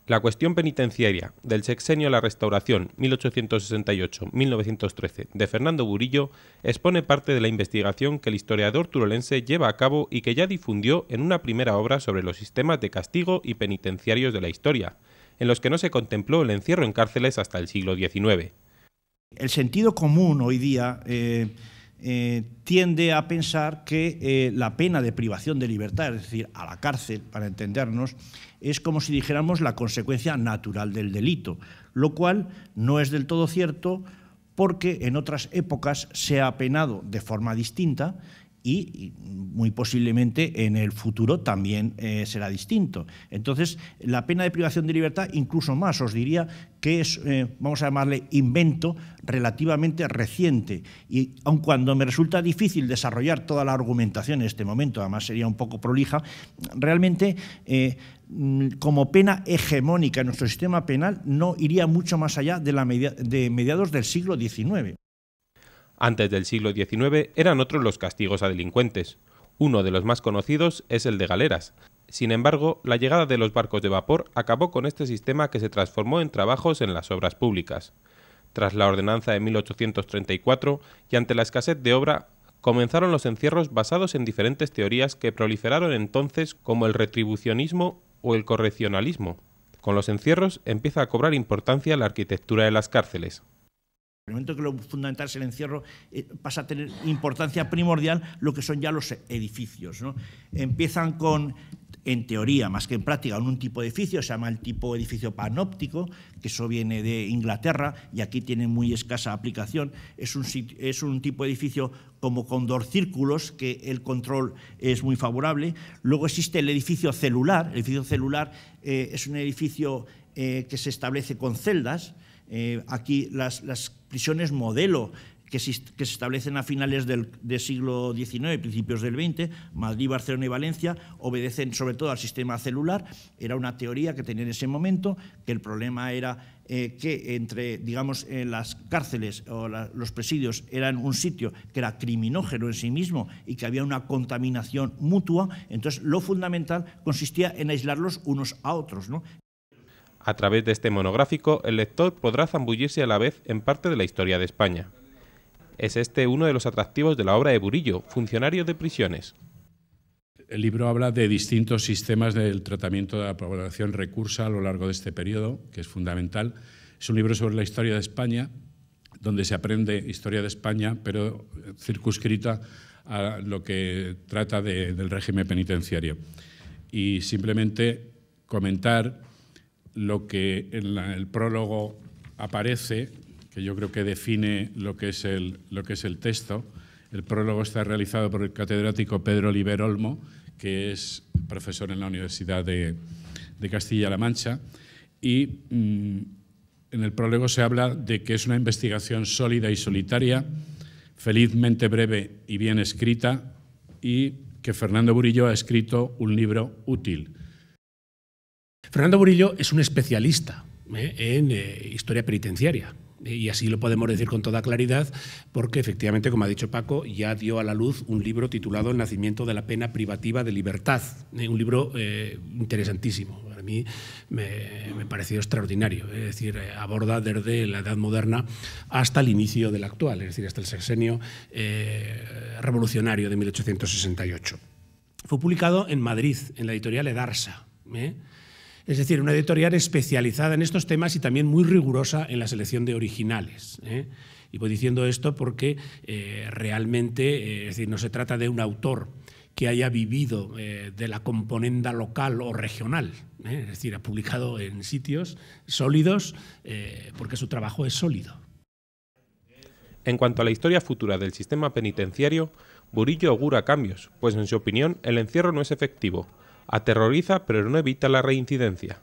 La cuestión penitenciaria del sexenio de la Restauración 1868-1913 de Fernando Burillo expone parte de la investigación que el historiador turolense lleva a cabo y que ya difundió en una primera obra sobre los sistemas de castigo y penitenciarios de la historia, en los que no se contempló el encierro en cárceles hasta el siglo XIX. El sentido común hoy día tiende a pensar que la pena de privación de libertad, es decir, a la cárcel, para entendernos, es como si dijéramos la consecuencia natural del delito, lo cual no es del todo cierto porque en otras épocas se ha penado de forma distinta y muy posiblemente en el futuro también será distinto. Entonces, la pena de privación de libertad, incluso más, os diría que es, vamos a llamarle, invento relativamente reciente. Y aun cuando me resulta difícil desarrollar toda la argumentación en este momento, además sería un poco prolija, realmente como pena hegemónica en nuestro sistema penal no iría mucho más allá de mediados del siglo XIX. Antes del siglo XIX eran otros los castigos a delincuentes. Uno de los más conocidos es el de galeras. Sin embargo, la llegada de los barcos de vapor acabó con este sistema que se transformó en trabajos en las obras públicas. Tras la ordenanza de 1834 y ante la escasez de obra, comenzaron los encierros basados en diferentes teorías que proliferaron entonces como el retribucionismo o el correccionalismo. Con los encierros empieza a cobrar importancia la arquitectura de las cárceles. En el momento que lo fundamental es el encierro, pasa a tener importancia primordial lo que son ya los edificios, ¿no? Empiezan con, en teoría, más que en práctica, un tipo de edificio, se llama el tipo de edificio panóptico, que eso viene de Inglaterra y aquí tiene muy escasa aplicación. Es un tipo de edificio como con dos círculos, que el control es muy favorable. Luego existe el edificio celular. El edificio celular es un edificio que se establece con celdas. Aquí las prisiones modelo que se establecen a finales del siglo XIX, principios del XX, Madrid, Barcelona y Valencia, obedecen sobre todo al sistema celular. Era una teoría que tenía en ese momento, que el problema era que entre, digamos, las cárceles o los presidios eran un sitio que era criminógeno en sí mismo y que había una contaminación mutua. Entonces, lo fundamental consistía en aislarlos unos a otros, ¿no? A través de este monográfico, el lector podrá zambullirse a la vez en parte de la historia de España. Es este uno de los atractivos de la obra de Burillo, Funcionario de prisiones. El libro habla de distintos sistemas del tratamiento de la población recursa a lo largo de este periodo, que es fundamental. Es un libro sobre la historia de España, donde se aprende historia de España, pero circunscrita a lo que trata del régimen penitenciario. Y simplemente comentar lo que en el prólogo aparece, que yo creo que define lo que es el texto. El prólogo está realizado por el catedrático Pedro Oliver Olmo, que es profesor en la Universidad de Castilla-La Mancha, y en el prólogo se habla de que es una investigación sólida y solitaria, felizmente breve y bien escrita, y que Fernando Burillo ha escrito un libro útil. Fernando Burillo es un especialista en historia penitenciaria. Y así lo podemos decir con toda claridad porque, efectivamente, como ha dicho Paco, ya dio a la luz un libro titulado El nacimiento de la pena privativa de libertad. Un libro interesantísimo. Para mí me pareció extraordinario. Es decir, aborda desde la Edad Moderna hasta el inicio del actual, es decir, hasta el sexenio revolucionario de 1868. Fue publicado en Madrid, en la editorial Edarsa. Es decir, una editorial especializada en estos temas y también muy rigurosa en la selección de originales. Y voy diciendo esto porque realmente es decir, no se trata de un autor que haya vivido de la componenda local o regional. Es decir, ha publicado en sitios sólidos porque su trabajo es sólido. En cuanto a la historia futura del sistema penitenciario, Burillo augura cambios, pues en su opinión el encierro no es efectivo. Aterroriza pero no evita la reincidencia.